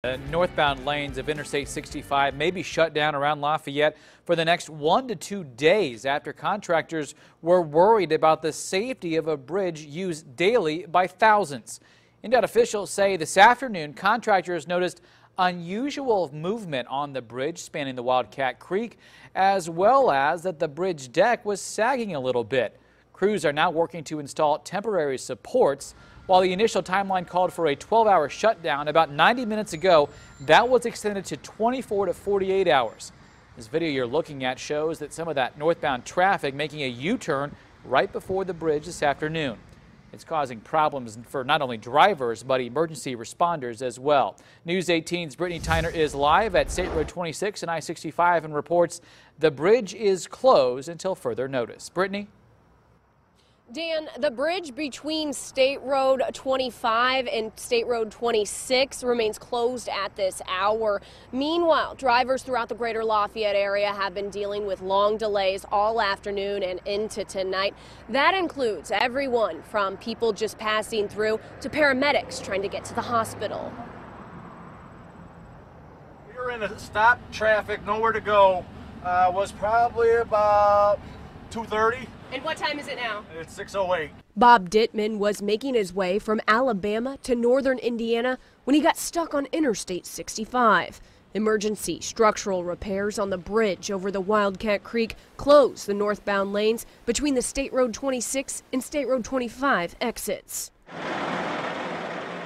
The northbound lanes of Interstate 65 may be shut down around Lafayette for the next 1 to 2 days after contractors were worried about the safety of a bridge used daily by thousands. INDOT officials say this afternoon contractors noticed unusual movement on the bridge spanning the Wildcat Creek, as well as that the bridge deck was sagging a little bit. Crews are now working to install temporary supports. While the initial timeline called for a 12-hour shutdown about 90 minutes ago, that was extended to 24 to 48 hours. This video you're looking at shows that some of that northbound traffic making a U-turn right before the bridge this afternoon. It's causing problems for not only drivers, but emergency responders as well. News 18's Brittany Tyner is live at State Road 26 and I-65 and reports the bridge is closed until further notice. Brittany? Dan, the bridge between State Road 25 and State Road 26 remains closed at this hour. Meanwhile, drivers throughout the greater Lafayette area have been dealing with long delays all afternoon and into tonight. That includes everyone from people just passing through to paramedics trying to get to the hospital. We were in a stop traffic, nowhere to go. Was probably about 2:30. And what time is it now? It's 6:08. Bob Dittman was making his way from Alabama to northern Indiana when he got stuck on Interstate 65. Emergency structural repairs on the bridge over the Wildcat Creek closed the northbound lanes between the State Road 26 and State Road 25 exits.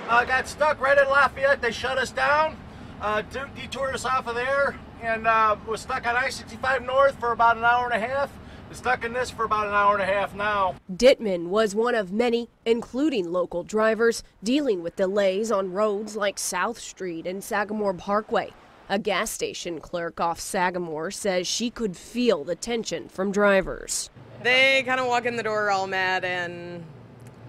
Got stuck right in Lafayette. They shut us down, detoured us off of there, and was stuck on I-65 North for about an hour and a half. Stuck in this for about an hour and a half now. Dittman was one of many, including local drivers, dealing with delays on roads like South Street and Sagamore Parkway. A gas station clerk off Sagamore says she could feel the tension from drivers. They kind of walk in the door all mad and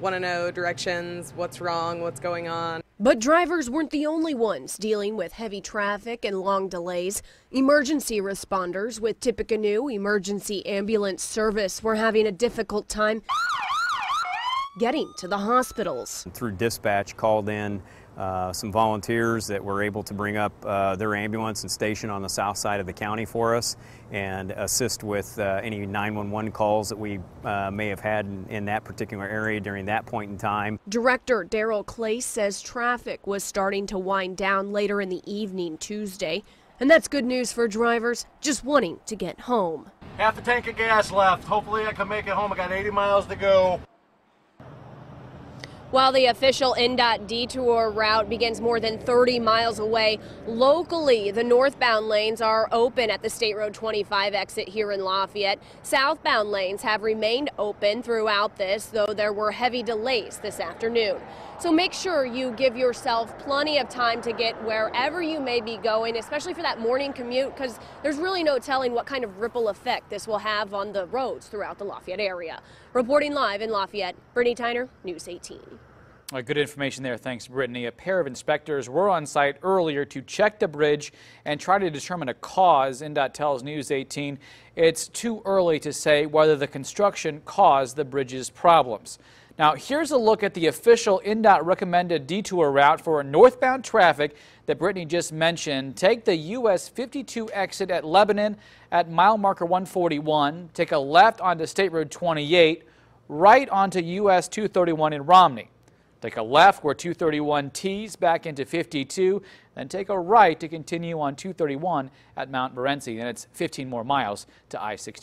want to know directions, what's wrong, what's going on. But drivers weren't the only ones dealing with heavy traffic and long delays. Emergency responders with Tippecanoe Emergency Ambulance Service were having a difficult time getting to the hospitals. Through dispatch, called in some volunteers that were able to bring up their ambulance and station on the south side of the county for us and assist with any 911 calls that we may have had in that particular area during that point in time. Director Daryl Clay says traffic was starting to wind down later in the evening Tuesday, and that's good news for drivers just wanting to get home. Half a tank of gas left. Hopefully I can make it home. I got 80 miles to go. While the official INDOT detour route begins more than 30 miles away, locally the northbound lanes are open at the State Road 25 exit here in Lafayette. Southbound lanes have remained open throughout this, though there were heavy delays this afternoon. So make sure you give yourself plenty of time to get wherever you may be going, especially for that morning commute, because there's really no telling what kind of ripple effect this will have on the roads throughout the Lafayette area. Reporting live in Lafayette, Brittany Tyner, News 18. Good information there. Thanks, Brittany. A pair of inspectors were on site earlier to check the bridge and try to determine a cause. INDOT tells News 18 it's too early to say whether the construction caused the bridge's problems. Now, here's a look at the official INDOT recommended detour route for northbound traffic that Brittany just mentioned. Take the US 52 exit at Lebanon at mile marker 141. Take a left onto State Road 28, right onto US 231 in Romney. Take a left where 231 tees back into 52, then take a right to continue on 231 at Mount Morenci. And it's 15 more miles to I-60.